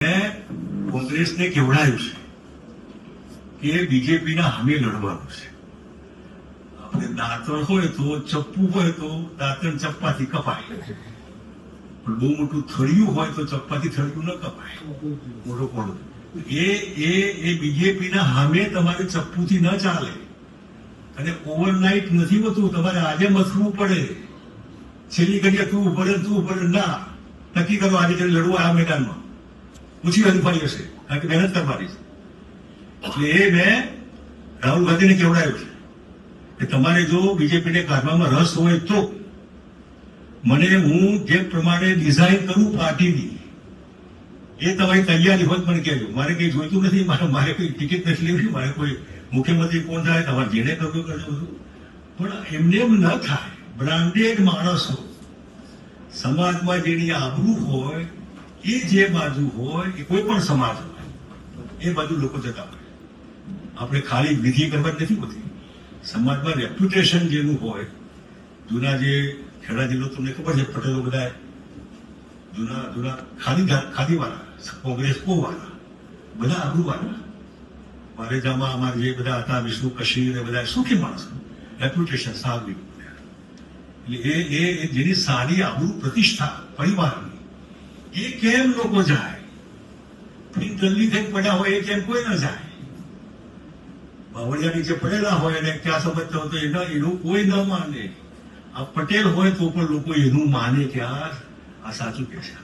કોંગ્રેસને કેવડાયું છે કે બીજેપીના સામે લડવાનું છે. આપણે દાંતણ હોય તો ચપ્પુ હોય તો દાંતણ ચપ્પાથી કપાય, પણ બહુ મોટું થળિયું હોય તો ચપ્પાથી થળિયું ન કપાય. મોટો કોણ એ બીજેપીના સામે તમારે ચપ્પુથી ન ચાલે. અને ઓવરનાઇટ નથી હોતું, તમારે આજે મથવું પડે. છેલ્લી ઘડીએ તું પડે ના નક્કી કરો આજે લડવું આ મેદાનમાં. ઓછી હરીફાઈ હશે, કારણ કે મહેનત કરવાની છે. એટલે એ મેં રાહુલ ગાંધીને કેવડાયું છે કે તમારે જો બીજેપીને કાઢવામાં રસ હોય તો હું જે પ્રમાણે ડિઝાઇન કરું પાર્ટીની એ તમારી તૈયારી હોય મને કહેજો. મારે કંઈ જોઈતું નથી, મારે કોઈ ટિકિટ નથી લેવી, મારે કોઈ મુખ્યમંત્રી કોણ થાય તમારે જેને કરવું કરજો બધું. પણ એમને એમ ન થાય. બ્રાન્ડેડ માણસો સમાજમાં જેની આબરૂ હોય એ જે બાજુ હોય એ કોઈ પણ સમાજ હોય એ બાજુ લોકો જતા હોય. આપણે ખાલી વિધિ કરવા નથી હોતી. સમાજમાં રેપ્યુટેશન જેનું હોય, જૂના જે ખેડા જિલ્લો તમને ખબર છે, પટેલો બધા જૂના ખાદીવાળા, કોંગ્રેસ વાળા, બધા આબરૂવાળા, મારેજામાં અમારે જે બધા હતા વિષ્ણુ કશી ને બધા સુખી માણસો, રેપ્યુટેશન સારું. એટલે એ જેની સારી આબરૂ પ્રતિષ્ઠા પરિવારની એ કેમ લોકો જાય? જલ્દી થઈને પડ્યા હોય એ કેમ કોઈ ના જાય? બાવળિયા નીચે પડેલા હોય અને ક્યાં સમજતા હોય તો એનું કોઈ ન માને. આ પટેલ હોય તો પણ લોકો એનું માને કે આ સાચું કે છે.